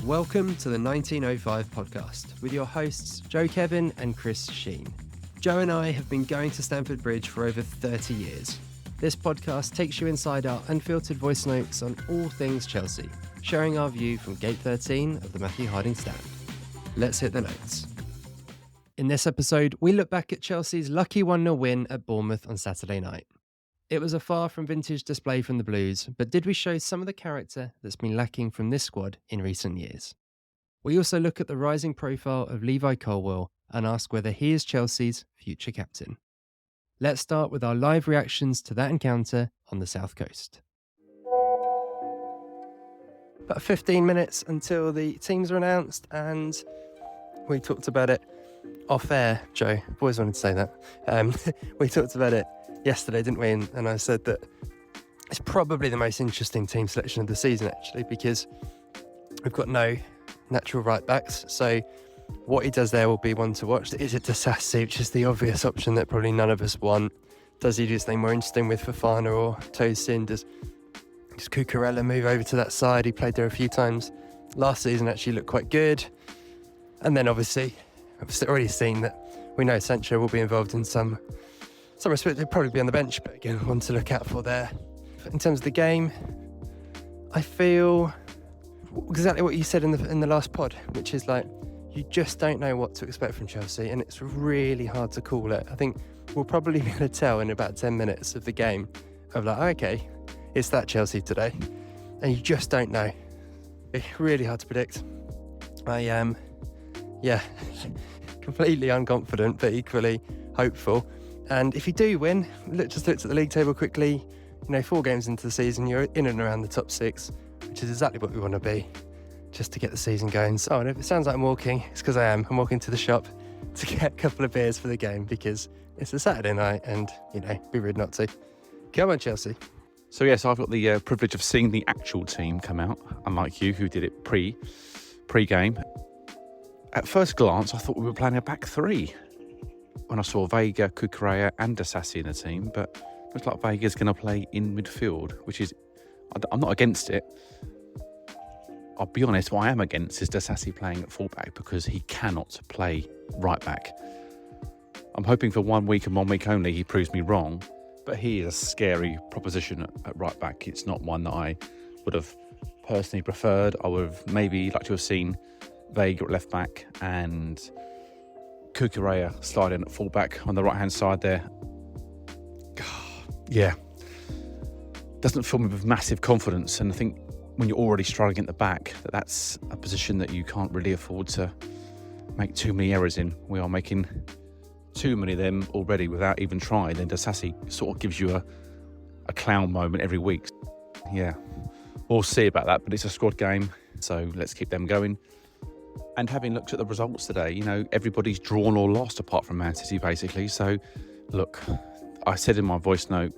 Welcome to the 1905 podcast with your hosts Joe Kevin and Chris Sheen. Joe and I have been going to Stamford Bridge for over 30 years. This podcast takes you inside our unfiltered voice notes on all things Chelsea, sharing our view from Gate 13 of the Matthew Harding stand. Let's hit the notes. In this episode, we look back at Chelsea's lucky 1-0 win at Bournemouth on Saturday night. It was a far from vintage display from the Blues, but did we show some of the character that's been lacking from this squad in recent years? We also look at the rising profile of Levi Colwill and ask whether he is Chelsea's future captain. Let's start with our live reactions to that encounter on the South Coast. About 15 minutes until the teams are announced, and we talked about it off air, Joe. I've always wanted to say that. We talked about it yesterday, didn't we? And I said that it's probably the most interesting team selection of the season, actually, because we've got no natural right backs. So what he does there will be one to watch. Is it Disasi, which is the obvious option that probably none of us want? Does he do something more interesting with Fofana or Tosin? Does Cucurella move over to that side? He played there a few times last season, actually looked quite good. And then obviously, I've already seen that we know Sancho will be involved in some respect. He'll probably be on the bench, but again, one to look out for there. In terms of the game, I feel exactly what you said in the last pod, which is like, you just don't know what to expect from Chelsea, and it's really hard to call it. I think we'll probably be able to tell in about 10 minutes of the game of like, okay, it's that Chelsea today, and you just don't know. It's really hard to predict. I am, completely unconfident, but equally hopeful. And if you do win, just looked at the league table quickly, 4 games into the season, you're in and around the top 6, which is exactly what we want to be, just to get the season going. So, and if it sounds like I'm walking, it's because I am. I'm walking to the shop to get a couple of beers for the game because it's a Saturday night and, be rude not to. Come on, Chelsea. So, yes, I've got the privilege of seeing the actual team come out, unlike you, who did it pre-game. At first glance, I thought we were playing a back three when I saw Vega, Cucurella and Disasi in the team, but it looks like Vega's going to play in midfield, which is, I'm not against it. I'll be honest, what I am against is Disasi playing at fullback because he cannot play right back. I'm hoping for 1 week and 1 week only he proves me wrong, but he is a scary proposition at right back. It's not one that I would have personally preferred. I would have maybe liked to have seen Vega at left back and Cucurella sliding at fullback on the right hand side there. Yeah, doesn't fill me with massive confidence, and I think when you're already struggling at the back, that's a position that you can't really afford to make too many errors in. We are making too many of them already without even trying. Then Disasi sort of gives you a clown moment every week. Yeah, we'll see about that, but it's a squad game, so let's keep them going. And having looked at the results today, everybody's drawn or lost apart from Man City, basically. So, look, I said in my voice note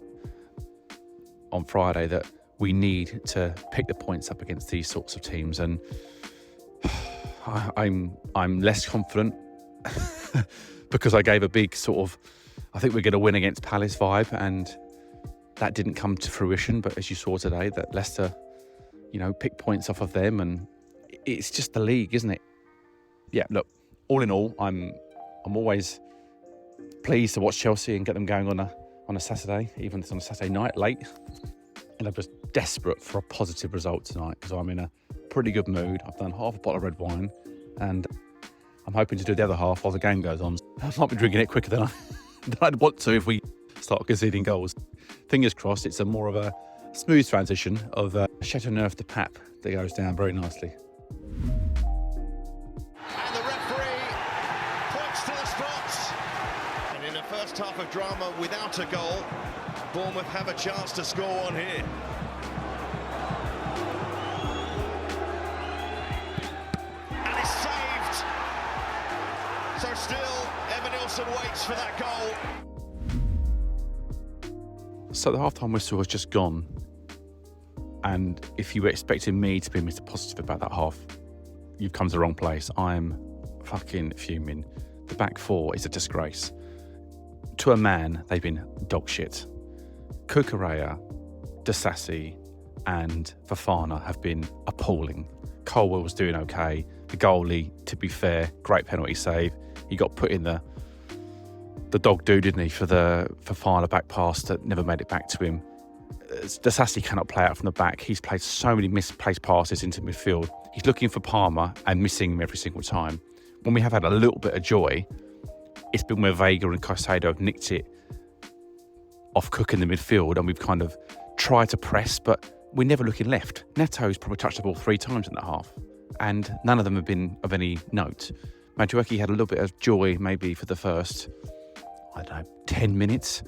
on Friday that we need to pick the points up against these sorts of teams, and I'm less confident because I gave a big I think we're going to win against Palace vibe, and that didn't come to fruition. But as you saw today, that Leicester, pick points off of them, and it's just the league, isn't it? Yeah, look, all in all, I'm always pleased to watch Chelsea and get them going on a Saturday, even if it's on a Saturday night late. And I'm just desperate for a positive result tonight because I'm in a pretty good mood. I've done half a bottle of red wine and I'm hoping to do the other half while the game goes on. I might be drinking it quicker than I'd want to if we start conceding goals. Fingers crossed, it's a more of a smooth transition of Chateauneuf to Pap that goes down very nicely. And the referee points to the spot. And in the first half of drama without a goal, Bournemouth have a chance to score one here. And it's saved. So still, Evan Nilsson waits for that goal. So the half-time whistle has just gone. And if you were expecting me to be Mr. Positive about that half, you've come to the wrong place. I'm fucking fuming. The back four is a disgrace. To a man, they've been dog shit. Cucurella, Disasi and Fofana have been appalling. Colwill was doing okay. The goalie, to be fair, great penalty save. He got put in the dog do, didn't he, for Fofana back pass that never made it back to him. Disasi cannot play out from the back. He's played so many misplaced passes into midfield. He's looking for Palmer and missing him every single time. When we have had a little bit of joy, it's been where Vega and Caicedo have nicked it off Cook in the midfield, and we've kind of tried to press, but we're never looking left. Neto's probably touched the ball 3 times in the half, and none of them have been of any note. Madueke had a little bit of joy maybe for the first, 10 minutes,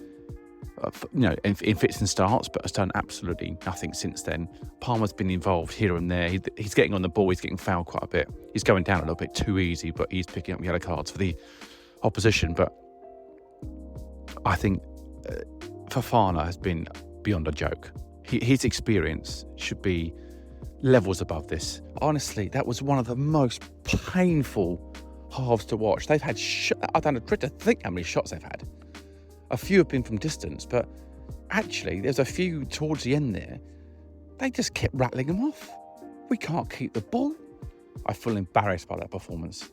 in fits and starts, but has done absolutely nothing since then. Palmer's been involved here and there. He's getting on the ball, he's getting fouled quite a bit. He's going down a little bit too easy, but he's picking up yellow cards for the opposition. But I think Fofana has been beyond a joke. His experience should be levels above this. Honestly, that was one of the most painful halves to watch. They've had I don't know, to think how many shots they've had. A few have been from distance, but actually there's a few towards the end there. They just kept rattling them off. We can't keep the ball. I feel embarrassed by that performance.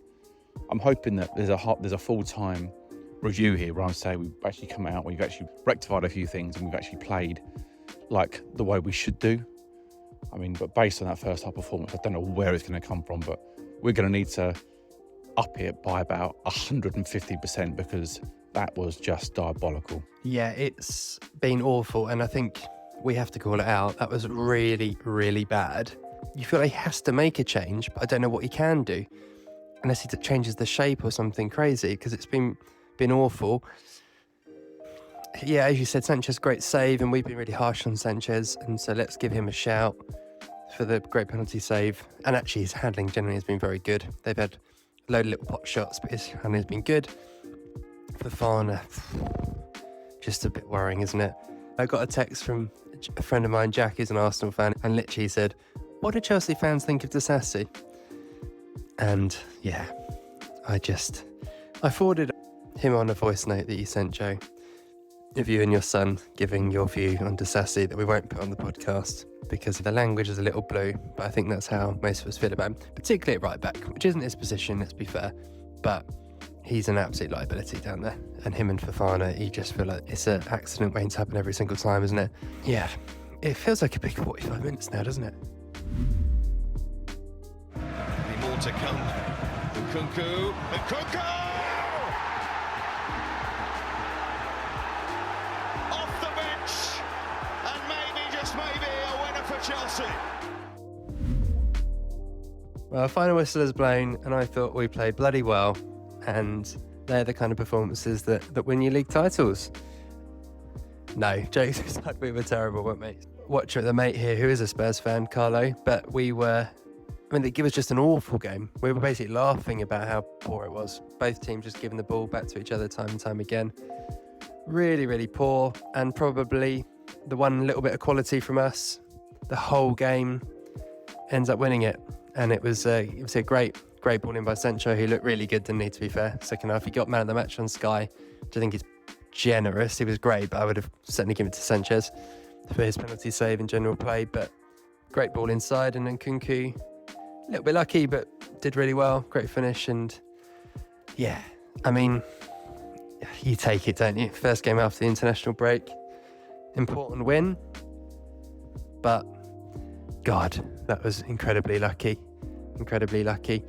I'm hoping that there's a full-time review here where I say we've actually come out, we've actually rectified a few things, and we've actually played like the way we should do. But based on that first half performance, I don't know where it's going to come from, but we're going to need to up it by about 150% because that was just diabolical. Yeah, it's been awful, and I think we have to call it out. That was really, really bad. You feel like he has to make a change, but I don't know what he can do unless he changes the shape or something crazy, because it's been awful. Yeah, as you said, Sanchez, great save, and we've been really harsh on Sanchez, and so let's give him a shout for the great penalty save. And actually his handling generally has been very good. They've had a load of little pot shots, but his handling has been good. Fofana, just a bit worrying, isn't it? I got a text from a friend of mine, Jack, who's an Arsenal fan, and literally said, what do Chelsea fans think of Disasi? And yeah, I forwarded him on a voice note that you sent, Joe, of you and your son giving your view on Disasi that we won't put on the podcast because the language is a little blue, but I think that's how most of us feel about him, particularly at right back, which isn't his position, let's be fair, but he's an absolute liability down there. And him and Fofana, you just feel like it's an accident waiting to happen every single time, isn't it? Yeah, it feels like a big 45 minutes now, doesn't it? More to come. Nkunku. Off the bench, and maybe, just maybe, a winner for Chelsea. Well, a final whistle is blown, and I thought we played bloody well, and they're the kind of performances that win you league titles. No, jokes aside, we were terrible, weren't we? Watcher at the mate here, who is a Spurs fan, Carlo, but they give us just an awful game. We were basically laughing about how poor it was. Both teams just giving the ball back to each other time and time again. Really, really poor, and probably the one little bit of quality from us, the whole game, ends up winning it. And it was a great ball in by Sancho, who looked really good, didn't he, to be fair? Second half, he got man of the match on Sky, which I think is generous. He was great, but I would have certainly given it to Sanchez for his penalty save and general play. But great ball inside, and then Nkunku, a little bit lucky, but did really well. Great finish, and yeah, you take it, don't you? First game after the international break. Important win, but God, that was incredibly lucky. Incredibly lucky.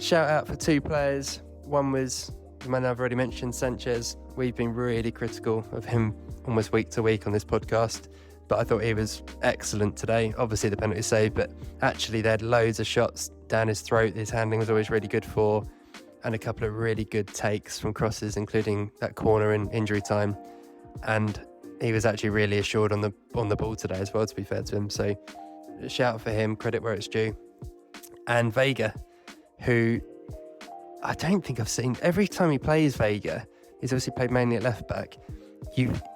Shout out for 2 players. One was the man I've already mentioned, Sanchez. We've been really critical of him almost week to week on this podcast, but I thought he was excellent today. Obviously the penalty save, but actually they had loads of shots down his throat. His handling was always really good for, and a couple of really good takes from crosses, including that corner in injury time. And he was actually really assured on the ball today as well, to be fair to him. So shout out for him, credit where it's due. And Vega, who I don't think I've seen, every time he plays Vega, he's obviously played mainly at left back.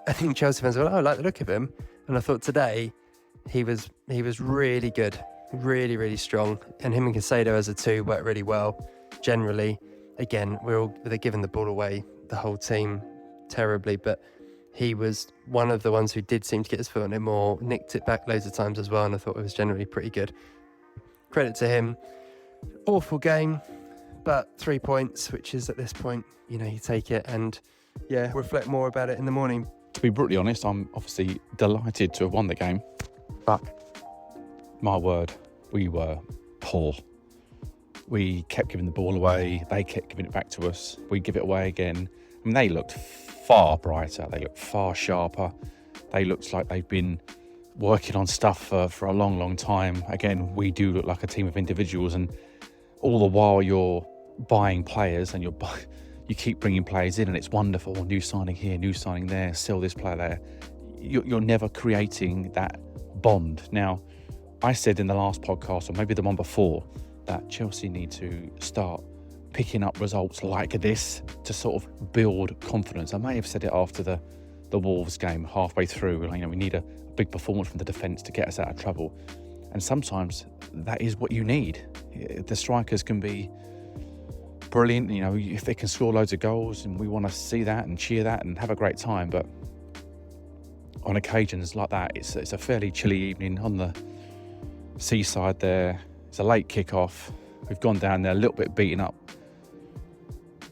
I think Chelsea fans were, I like the look of him. And I thought today he was really good, really, really strong. And him and Caicedo as a 2 worked really well. Generally, again, they're giving the ball away, the whole team, terribly, but he was one of the ones who did seem to get his foot on it more, nicked it back loads of times as well, and I thought it was generally pretty good. credit to him. Awful game, but 3 points, which is at this point, you take it, and reflect more about it in the morning. To be brutally honest, I'm obviously delighted to have won the game, but my word, we were poor. We kept giving the ball away, they kept giving it back to us, we give it away again. I mean, they looked far brighter, they looked far sharper, they looked like they've been working on stuff for a long, long time. Again, we do look like a team of individuals, and all the while you're buying players and you keep bringing players in, and it's wonderful. New signing here, new signing there, sell this player there. You're never creating that bond. Now, I said in the last podcast, or maybe the one before, that Chelsea need to start picking up results like this to sort of build confidence. I may have said it after the Wolves game, halfway through. We need a big performance from the defence to get us out of trouble. And sometimes that is what you need. The strikers can be brilliant, if they can score loads of goals, and we want to see that and cheer that and have a great time. But on occasions like that, it's a fairly chilly evening on the seaside there. It's a late kick-off. We've gone down there a little bit beaten up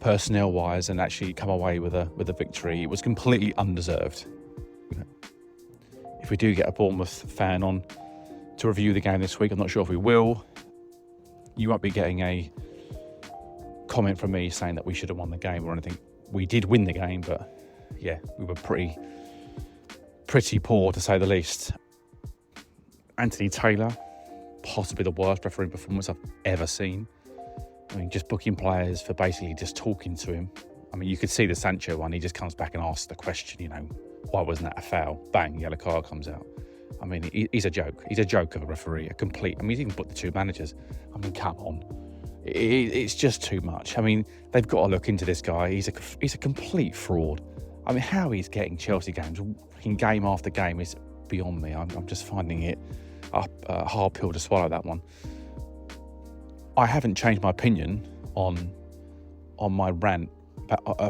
personnel-wise and actually come away with a victory. It was completely undeserved. If we do get a Bournemouth fan on to review the game this week, I'm not sure if we will, you won't be getting a comment from me saying that we should have won the game or anything. We did win the game, but we were pretty poor, to say the least. Anthony Taylor, possibly the worst refereeing performance I've ever seen. Just booking players for basically just talking to him. You could see the Sancho one. He just comes back and asks the question, why wasn't that a foul? Bang, yellow card comes out. He's a joke. He's a joke of a referee, a complete. He's even booked the two managers. Come on. It's just too much. They've got to look into this guy. He's a complete fraud. How he's getting Chelsea games, game after game, is beyond me. I'm just finding it a hard pill to swallow, that one. I haven't changed my opinion on my rant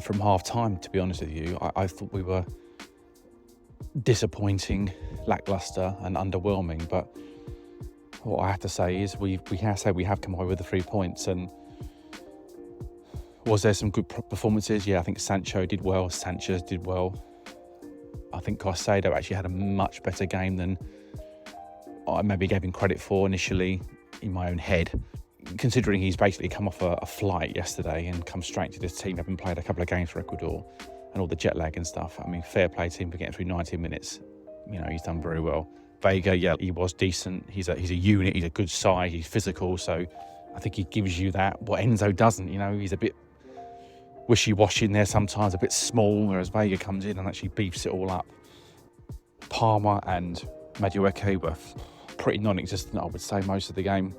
from half time, to be honest with you. I thought we were disappointing, lacklustre and underwhelming, but what I have to say is we have come away with the 3 points. And was there some good performances? I think Sancho did well, Sanchez did well. I think Caicedo actually had a much better game than I maybe gave him credit for initially in my own head, considering he's basically come off a flight yesterday and come straight to this team, having played a couple of games for Ecuador and all the jet lag and stuff. Fair play to him for getting through 90 minutes. He's done very well. Vega, he was decent. He's a unit. He's a good size. He's physical. So I think he gives you that. What Enzo doesn't. He's a bit wishy-washy in there sometimes, a bit small, whereas Vega comes in and actually beefs it all up. Palmer and Madueke were pretty non-existent, I would say, most of the game.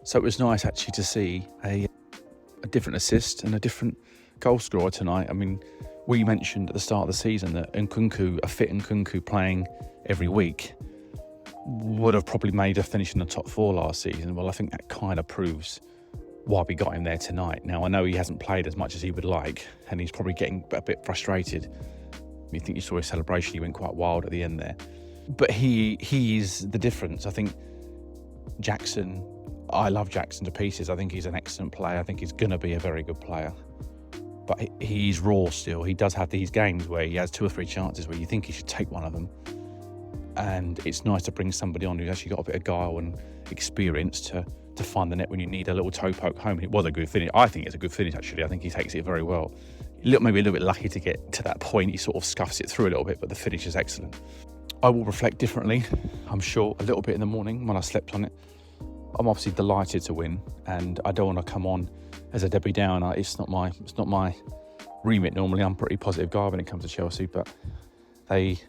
So it was nice actually to see a different assist and a different goal scorer tonight. We mentioned at the start of the season that Nkunku, a fit Nkunku playing every week, would have probably made a finish in the top 4 last season. Well, I think that kind of proves why we got him there tonight. Now, I know he hasn't played as much as he would like, and he's probably getting a bit frustrated. You think you saw his celebration, he went quite wild at the end there. But he's the difference. I think Jackson, I love Jackson to pieces. I think he's an excellent player. I think he's going to be a very good player. But he's raw still. He does have these games where he has 2 or 3 chances where you think he should take one of them. And it's nice to bring somebody on who's actually got a bit of guile and experience to find the net when you need a little toe poke home. It was a good finish. I think it's a good finish, actually. I think he takes it very well. Maybe a little bit lucky to get to that point. He sort of scuffs it through a little bit, but the finish is excellent. I will reflect differently, I'm sure, a little bit in the morning when I slept on it. I'm obviously delighted to win, and I don't want to come on as a Debbie Downer. It's not my remit normally. I'm a pretty positive guy when it comes to Chelsea, but they,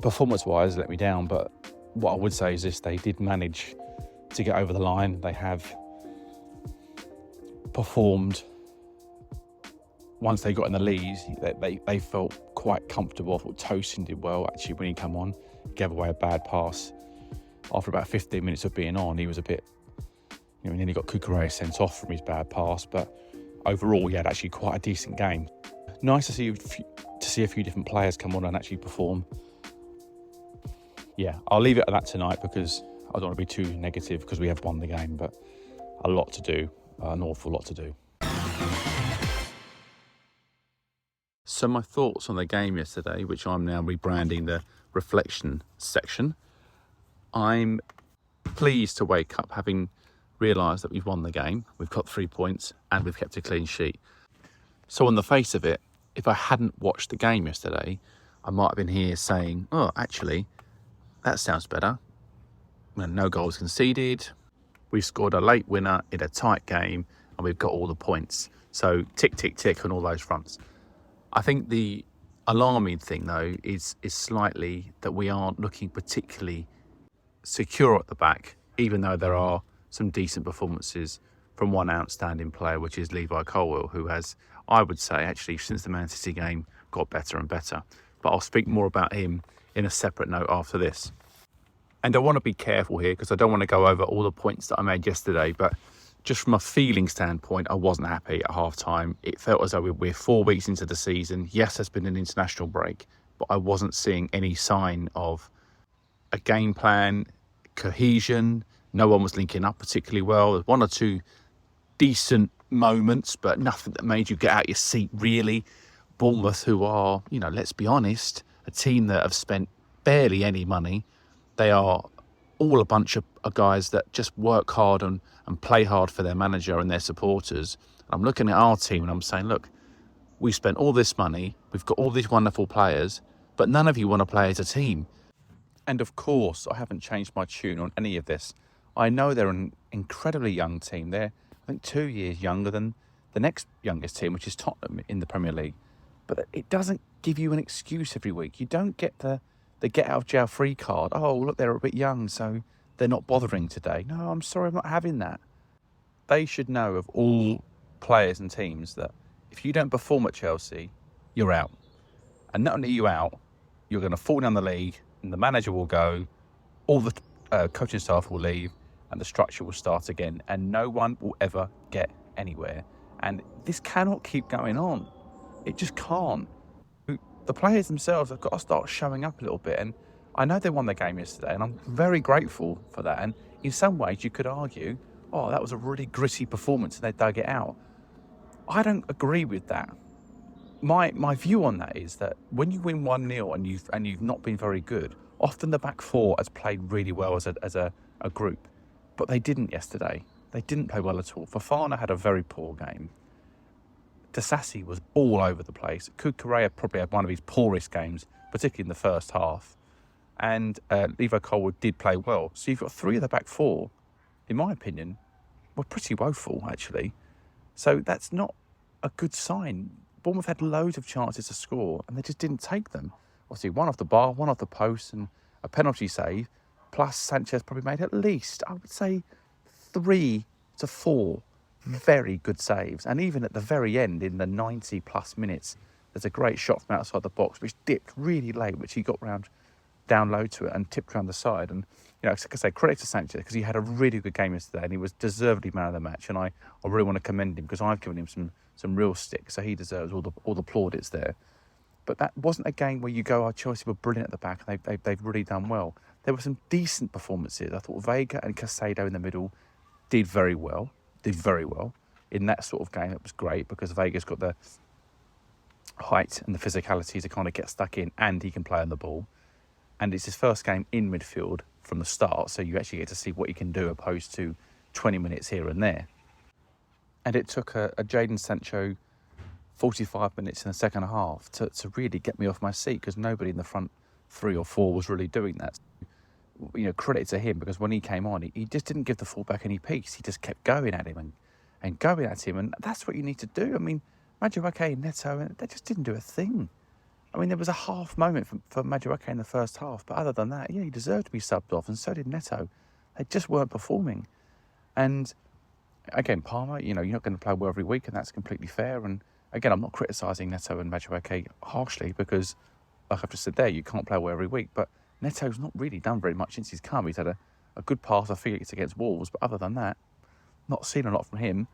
performance-wise, let me down. But what I would say is this: they did manage to get over the line. They have performed. Once they got in the lead, they felt quite comfortable. I thought Tosin did well, actually, when he came on. Gave away a bad pass. After about 15 minutes of being on, he was a bit, he nearly got Cucurella sent off from his bad pass. But overall, he had actually quite a decent game. Nice to see a few different players come on and actually perform. Yeah, I'll leave it at that tonight because I don't want to be too negative because we have won the game, but a lot to do, an awful lot to do. So my thoughts on the game yesterday, which I'm now rebranding the reflection section. I'm pleased to wake up having realised that we've won the game. We've got 3 points and we've kept a clean sheet. So on the face of it, if I hadn't watched the game yesterday, I might have been here saying, oh, actually, that sounds better. No goals conceded. We've scored a late winner in a tight game and we've got all the points. So tick, tick, tick on all those fronts. I think the alarming thing, though, is slightly that we aren't looking particularly secure at the back, even though there are some decent performances from one outstanding player, which is Levi Colwill, who has, I would say, actually, since the Man City game, got better and better. But I'll speak more about him in a separate note after this. And I want to be careful here because I don't want to go over all the points that I made yesterday, but just from a feeling standpoint, I wasn't happy at half-time. It felt as though we're 4 weeks into the season. Yes, there's been an international break, but I wasn't seeing any sign of a game plan, cohesion. No one was linking up particularly well. There's 1 or 2 decent moments, but nothing that made you get out your seat, really. Bournemouth, who are, let's be honest, a team that have spent barely any money. They are all a bunch of guys that just work hard and play hard for their manager and their supporters. I'm looking at our team and I'm saying, look, we spent all this money, we've got all these wonderful players, but none of you want to play as a team. And of course, I haven't changed my tune on any of this. I know they're an incredibly young team. They're, I think, 2 years younger than the next youngest team, which is Tottenham in the Premier League. But it doesn't give you an excuse every week. You don't get the get out of jail free card. Oh, look, they're a bit young, so they're not bothering today. No, I'm sorry, I'm not having that. They should know, of all players and teams, that if you don't perform at Chelsea, you're out. And not only are you out, you're going to fall down the league, and the manager will go, all the coaching staff will leave, and the structure will start again, and no one will ever get anywhere. And this cannot keep going on. It just can't. The players themselves have got to start showing up a little bit. And I know they won the game yesterday, and I'm very grateful for that. And in some ways, you could argue, oh, that was a really gritty performance, and they dug it out. I don't agree with that. My view on that is that when you win 1-0 and you've not been very good, often the back four has played really well as a group, but they didn't yesterday. They didn't play well at all. Fofana had a very poor game. Disasi was all over the place. Correa probably had one of his poorest games, particularly in the first half. And Levi Colwill did play well. So you've got 3 of the back 4, in my opinion, were pretty woeful, actually. So that's not a good sign. Bournemouth had loads of chances to score, and they just didn't take them. Obviously, 1 off the bar, 1 off the post, and a penalty save. Plus, Sanchez probably made at least, I would say, 3 to 4 very good saves. And even at the very end, in the 90-plus minutes, there's a great shot from outside the box, which dipped really late, which he got round down low to it and tipped around the side. And, I could say credit to Sanchez because he had a really good game yesterday and he was deservedly man of the match. And I really want to commend him because I've given him some real stick, so he deserves all the plaudits there. But that wasn't a game where you go, Chelsea were brilliant at the back and they've really done well. There were some decent performances. I thought Vega and Caicedo in the middle did very well. In that sort of game, it was great because Vega's got the height and the physicality to kind of get stuck in, and he can play on the ball. And it's his first game in midfield from the start, so you actually get to see what he can do opposed to 20 minutes here and there. And it took a Jadon Sancho 45 minutes in the second half to really get me off my seat because nobody in the front 3 or 4 was really doing that. Credit to him because when he came on, he just didn't give the fullback any peace. He just kept going at him and going at him, and that's what you need to do. I mean, Madueke and Neto, they just didn't do a thing. I mean, there was a half moment for Madueke in the first half, but other than that, he deserved to be subbed off, and so did Neto. They just weren't performing. And again, Palmer, you're not going to play well every week, and that's completely fair. And again, I'm not criticising Neto and Madueke harshly because, like I've just said there, you can't play well every week, but Neto's not really done very much since he's come. He's had a good pass, I think it's against Wolves, but other than that, not seen a lot from him.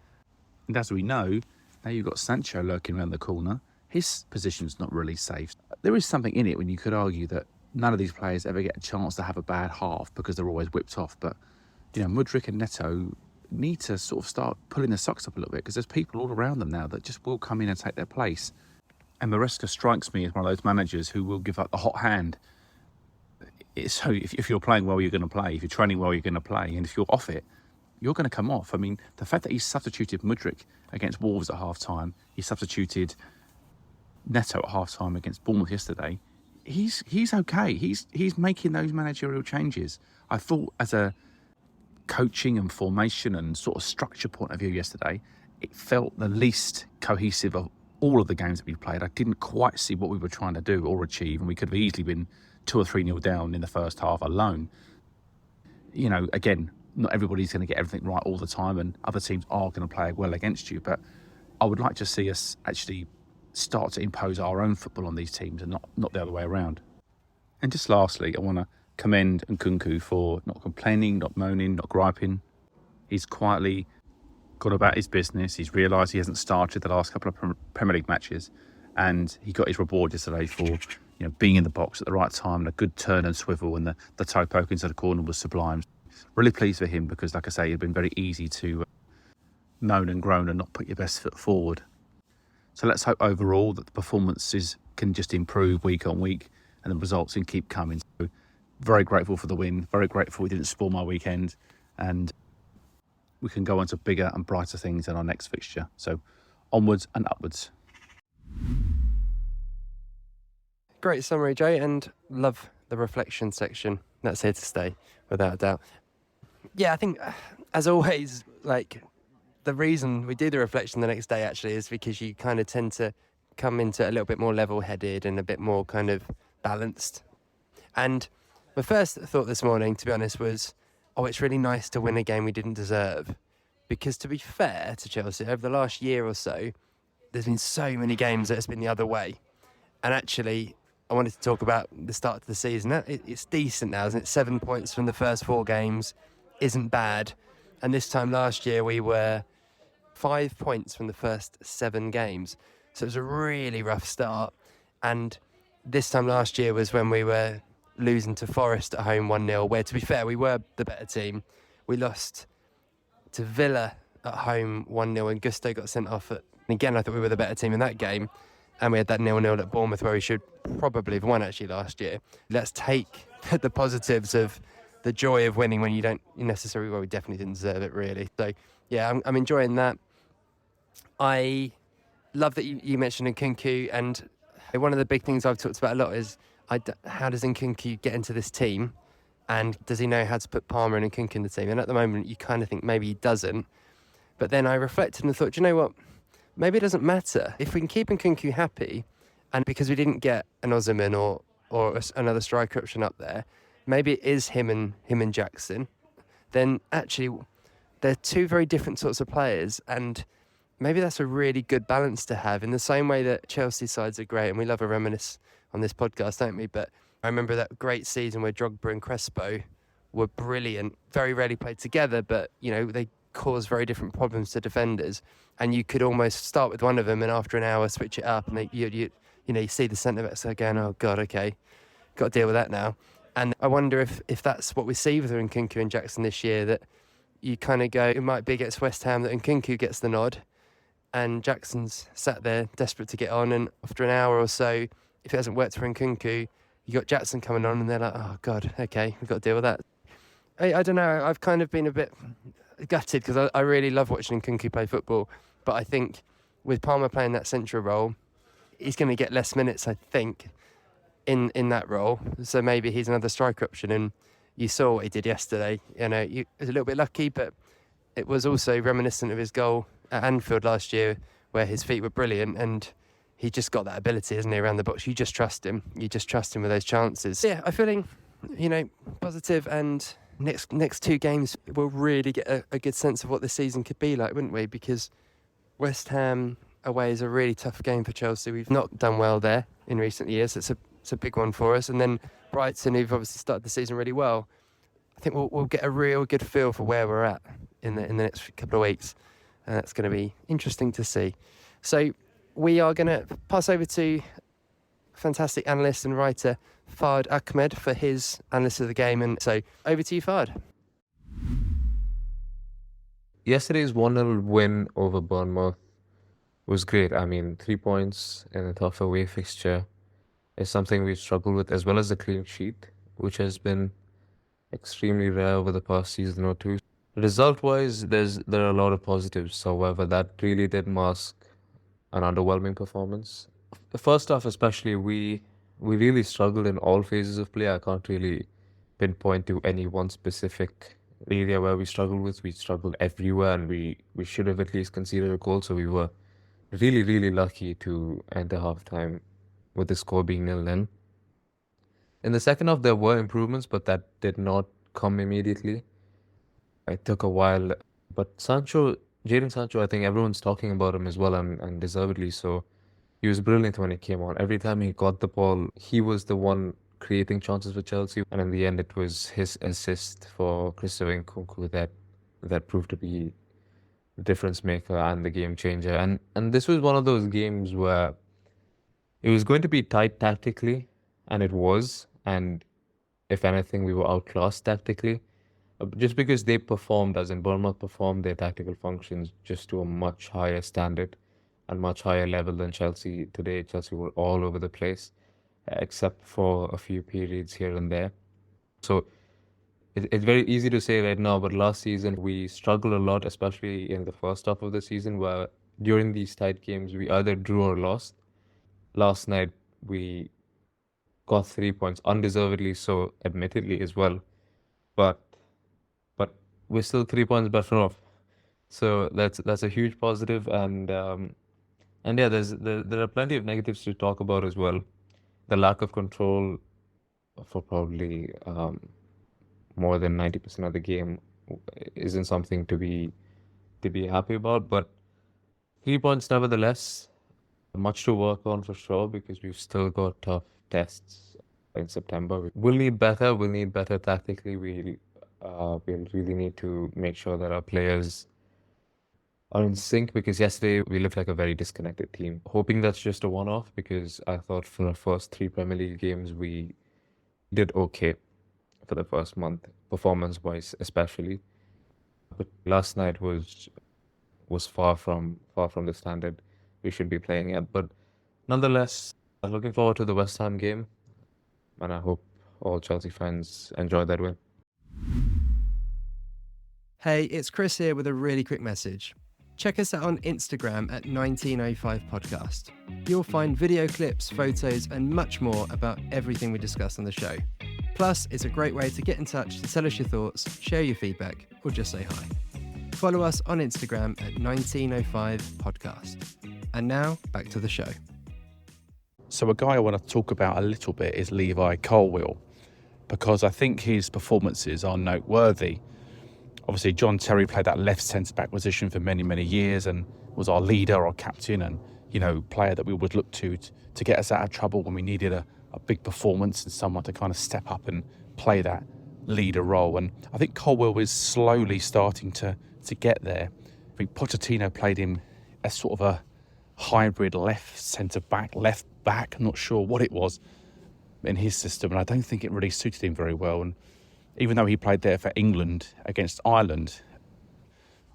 And as we know, now you've got Sancho lurking around the corner. His position's not really safe. There is something in it when you could argue that none of these players ever get a chance to have a bad half because they're always whipped off. But, Mudryk and Neto need to sort of start pulling their socks up a little bit because there's people all around them now that just will come in and take their place. And Maresca strikes me as one of those managers who will give up the hot hand. So if you're playing well, you're going to play. If you're training well, you're going to play. And if you're off it, you're going to come off. I mean, the fact that he substituted Mudryk against Wolves at half-time, he substituted Neto at half-time against Bournemouth yesterday, he's okay. He's making those managerial changes. I thought as a coaching and formation and sort of structure point of view yesterday, it felt the least cohesive of all of the games that we played. I didn't quite see what we were trying to do or achieve, and we could have easily been 2 or 3-0 down in the first half alone. Again, not everybody's going to get everything right all the time, and other teams are going to play well against you, but I would like to see us actually start to impose our own football on these teams and not the other way around. And just lastly, I want to commend Nkunku for not complaining, not moaning, not griping. He's quietly gone about his business. He's realised he hasn't started the last couple of Premier League matches, and he got his reward yesterday for being in the box at the right time and a good turn and swivel, and the toe poke into the corner was sublime. Really pleased for him because, like I say, it'd been very easy to moan and groan and not put your best foot forward. So let's hope overall that the performances can just improve week on week and the results can keep coming. So very grateful for the win, very grateful we didn't spoil my weekend, and we can go on to bigger and brighter things in our next fixture. So onwards and upwards. Great summary, Joe, and love the reflection section. That's here to stay, without a doubt. Yeah, I think, as always, the reason we do the reflection the next day actually is because you kind of tend to come into it a little bit more level-headed and a bit more kind of balanced. And my first thought this morning, to be honest, was, it's really nice to win a game we didn't deserve. Because to be fair to Chelsea, over the last year or so, there's been so many games that it's been the other way. And actually, I wanted to talk about the start of the season. It's decent now, isn't it? 7 points from the first 4 games isn't bad. And this time last year, we were 5 points from the first 7 games. So it was a really rough start. And this time last year was when we were losing to Forest at home 1-0, where, to be fair, we were the better team. We lost to Villa at home 1-0, and Gusto got sent off. And again, I thought we were the better team in that game. And we had that 0-0 at Bournemouth where we should probably have won actually last year. Let's take the positives of the joy of winning when you don't necessarily, we definitely didn't deserve it really. So yeah, I'm enjoying that. I love that you mentioned Nkunku, and one of the big things I've talked about a lot is how does Nkunku get into this team, and does he know how to put Palmer and Nkunku in the team? And at the moment you kind of think maybe he doesn't. But then I reflected and thought, do you know what? Maybe it doesn't matter. If we can keep Nkunku happy, and because we didn't get an Osimhen or another striker option up there, maybe it is him and Jackson, then actually they're 2 very different sorts of players, and maybe that's a really good balance to have, in the same way that Chelsea sides are great, and we love a reminisce on this podcast, don't we? But I remember that great season where Drogba and Crespo were brilliant, very rarely played together, but they cause very different problems to defenders, and you could almost start with one of them and after an hour switch it up, and you see the centre backs going, oh god, okay, got to deal with that now. And I wonder if that's what we see with Nkunku and Jackson this year, that you kind of go, it might be against West Ham that Nkunku gets the nod and Jackson's sat there desperate to get on, and after an hour or so, if it hasn't worked for Nkunku, you got Jackson coming on and they're like, oh god, okay, we've got to deal with that. I don't know, I've kind of been a bit gutted because I really love watching Nkunku play football, but I think with Palmer playing that central role, he's going to get less minutes, I think, in that role. So maybe he's another striker option, and you saw what he did yesterday. He was a little bit lucky, but it was also reminiscent of his goal at Anfield last year, where his feet were brilliant, and he just got that ability, isn't he, around the box. You just trust him. You just trust him with those chances. Yeah, I'm feeling, positive, and next 2 games we'll really get a good sense of what the season could be like, wouldn't we? Because West Ham away is a really tough game for Chelsea. We've not done well there in recent years. It's a big one for us. And then Brighton, who've obviously started the season really well. I think we'll get a real good feel for where we're at in the next couple of weeks. And that's going to be interesting to see. So we are going to pass over to fantastic analyst and writer Fard Ahmed for his analysis of the game. And so over to you, Fard. Yesterday's 1-0 win over Bournemouth was great. I mean, 3 points in a tough away fixture is something we've struggled with, as well as the clean sheet, which has been extremely rare over the past season or two. Result-wise, there are a lot of positives. However, that really did mask an underwhelming performance. The first half especially, we really struggled in all phases of play. I can't really pinpoint to any one specific area where we struggled with. We struggled everywhere, and we should have at least conceded a goal. So we were really, really lucky to enter half-time with the score being 0-0. In the second half, there were improvements, but that did not come immediately. It took a while. But Jadon Sancho, I think everyone's talking about him as well, and deservedly so. He was brilliant when he came on. Every time he got the ball, he was the one creating chances for Chelsea. And in the end, it was his assist for Christopher Nkunku that proved to be the difference maker and the game changer. And this was one of those games where it was going to be tight tactically, and it was. And if anything, we were outclassed tactically. Just because they performed, as in Bournemouth performed their tactical functions just to a much higher standard and much higher level than Chelsea. Today, Chelsea were all over the place, except for a few periods here and there. So it's very easy to say right now, but last season we struggled a lot, especially in the first half of the season, where during these tight games we either drew or lost. Last night we got 3 points, undeservedly so, admittedly as well, but we're still 3 points better off. So that's a huge positive, and yeah, there are plenty of negatives to talk about as well. The lack of control for probably more than 90% of the game isn't something to be happy about, but 3 points nevertheless. Much to work on for sure, because we've still got tough tests in September. We'll need better tactically. We'll really need to make sure that our players are in sync, because yesterday we looked like a very disconnected team. Hoping that's just a one-off, because I thought for the first 3 Premier League games we did okay for the first month, performance-wise especially. But last night was far from the standard we should be playing at. But nonetheless, I'm looking forward to the West Ham game, and I hope all Chelsea fans enjoy that win. Hey, it's Chris here with a really quick message. Check us out on Instagram at 1905podcast. You'll find video clips, photos, and much more about everything we discuss on the show. Plus, it's a great way to get in touch to tell us your thoughts, share your feedback, or just say hi. Follow us on Instagram at 1905podcast. And now, back to the show. So a guy I want to talk about a little bit is Levi Colwill, because I think his performances are noteworthy. Obviously, John Terry played that left centre-back position for many, many years and was our leader, our captain, and, player that we would look to get us out of trouble when we needed a big performance and someone to kind of step up and play that leader role. And I think Colwill is slowly starting to get there. I think Pochettino played him as sort of a hybrid left centre-back, left back, I'm not sure what it was in his system, and I don't think it really suited him very well. And even though he played there for England against Ireland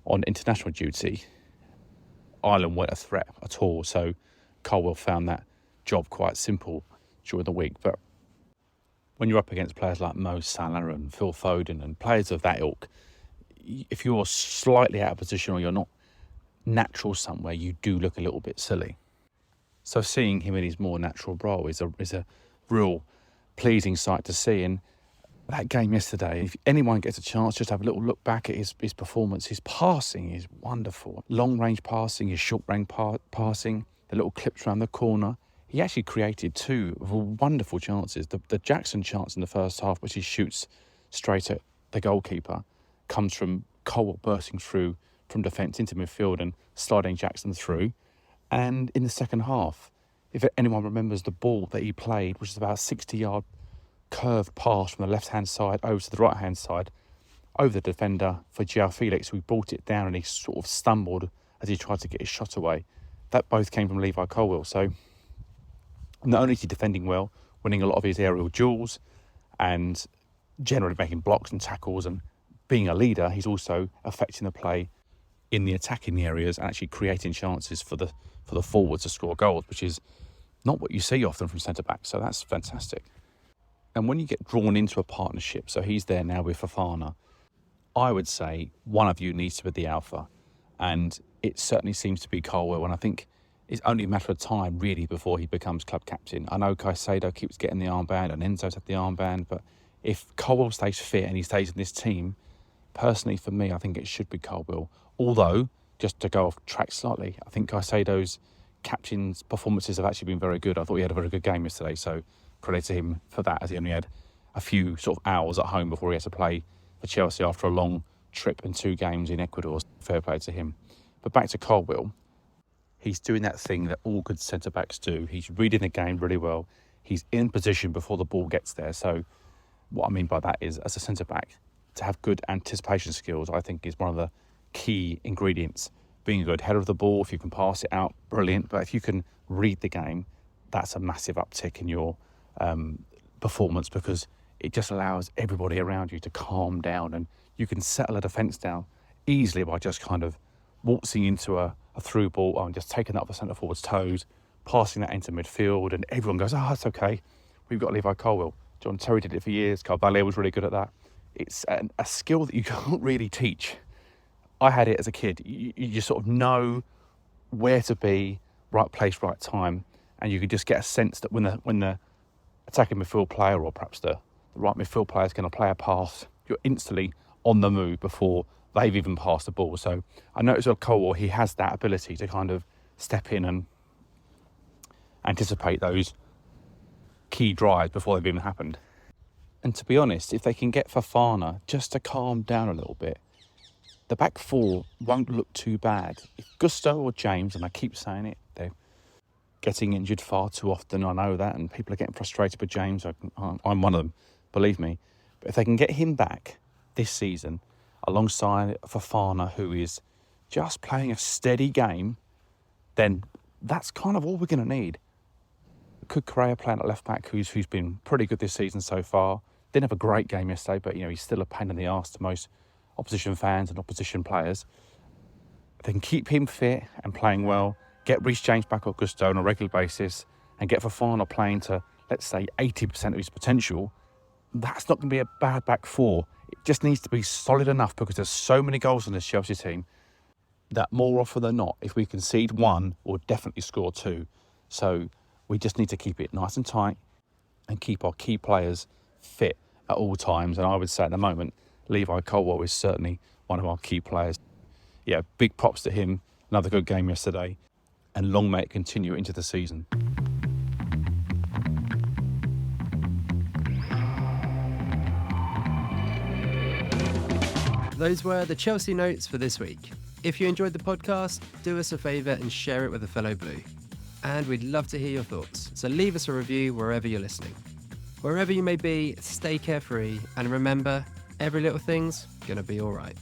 on international duty, Ireland weren't a threat at all. So Colwill found that job quite simple during the week. But when you're up against players like Mo Salah and Phil Foden and players of that ilk, if you're slightly out of position or you're not natural somewhere, you do look a little bit silly. So seeing him in his more natural role is a real pleasing sight to see. And that game yesterday, if anyone gets a chance, just have a little look back at his performance. His passing is wonderful. Long-range passing, his short-range passing, the little clips around the corner. He actually created 2 wonderful chances. The Jackson chance in the first half, which he shoots straight at the goalkeeper, comes from Colwill bursting through from defence into midfield and sliding Jackson through. And in the second half, if anyone remembers the ball that he played, which is about a 60-yard curved pass from the left-hand side over to the right-hand side, over the defender for João Felix, who brought it down and he sort of stumbled as he tried to get his shot away. That both came from Levi Colwill. So not only is he defending well, winning a lot of his aerial duels and generally making blocks and tackles and being a leader, he's also affecting the play in the attacking areas and actually creating chances for the forwards to score goals, which is not what you see often from centre-backs. So that's fantastic. And when you get drawn into a partnership, so he's there now with Fofana, I would say one of you needs to be the alpha. And it certainly seems to be Colwill. And I think it's only a matter of time, really, before he becomes club captain. I know Caicedo keeps getting the armband and Enzo's had the armband, but if Colwill stays fit and he stays in this team, personally for me, I think it should be Colwill. Although, just to go off track slightly, I think Caicedo's captain's performances have actually been very good. I thought he had a very good game yesterday, so credit to him for that, as he only had a few sort of hours at home before he had to play for Chelsea after a long trip and 2 games in Ecuador. Fair play to him. But back to Colwill, he's doing that thing that all good centre-backs do. He's reading the game really well. He's in position before the ball gets there. So what I mean by that is, as a centre-back, to have good anticipation skills, I think, is one of the key ingredients. Being a good header of the ball, if you can pass it out, brilliant. But if you can read the game, that's a massive uptick in your performance, because it just allows everybody around you to calm down, and you can settle a defence down easily by just kind of waltzing into a through ball and just taking that off the centre forward's toes, passing that into midfield, and everyone goes, oh, that's okay. We've got Levi Colwill. John Terry did it for years. Carvalho was really good at that. It's a skill that you can't really teach. I had it as a kid. You just sort of know where to be, right place, right time, and you can just get a sense that when the attacking midfield player, or perhaps the right midfield player, is going to play a pass, you're instantly on the move before they've even passed the ball. So I noticed with Colwill, he has that ability to kind of step in and anticipate those key drives before they've even happened. And to be honest, if they can get Fofana just to calm down a little bit, the back four won't look too bad. If Gusto or James, and I keep saying it, they're getting injured far too often, I know that, and people are getting frustrated with James. I'm one of them, believe me. But if they can get him back this season, alongside Fofana, who is just playing a steady game, then that's kind of all we're going to need. Could Correa playing at left back, who's been pretty good this season so far. Didn't have a great game yesterday, but he's still a pain in the arse to most opposition fans and opposition players. If they can keep him fit and playing well, get Reece James back at Gusto on a regular basis, and get Fofana playing to, let's say, 80% of his potential, that's not going to be a bad back four. It just needs to be solid enough, because there's so many goals in this Chelsea team that more often than not, if we concede one, we'll definitely score 2. So we just need to keep it nice and tight and keep our key players fit at all times. And I would say at the moment, Levi Colwill is certainly one of our key players. Yeah, big props to him. Another good game yesterday. And long may it continue into the season. Those were the Chelsea notes for this week. If you enjoyed the podcast, do us a favour and share it with a fellow Blue. And we'd love to hear your thoughts, so leave us a review wherever you're listening. Wherever you may be, stay carefree, and remember, every little thing's gonna be alright.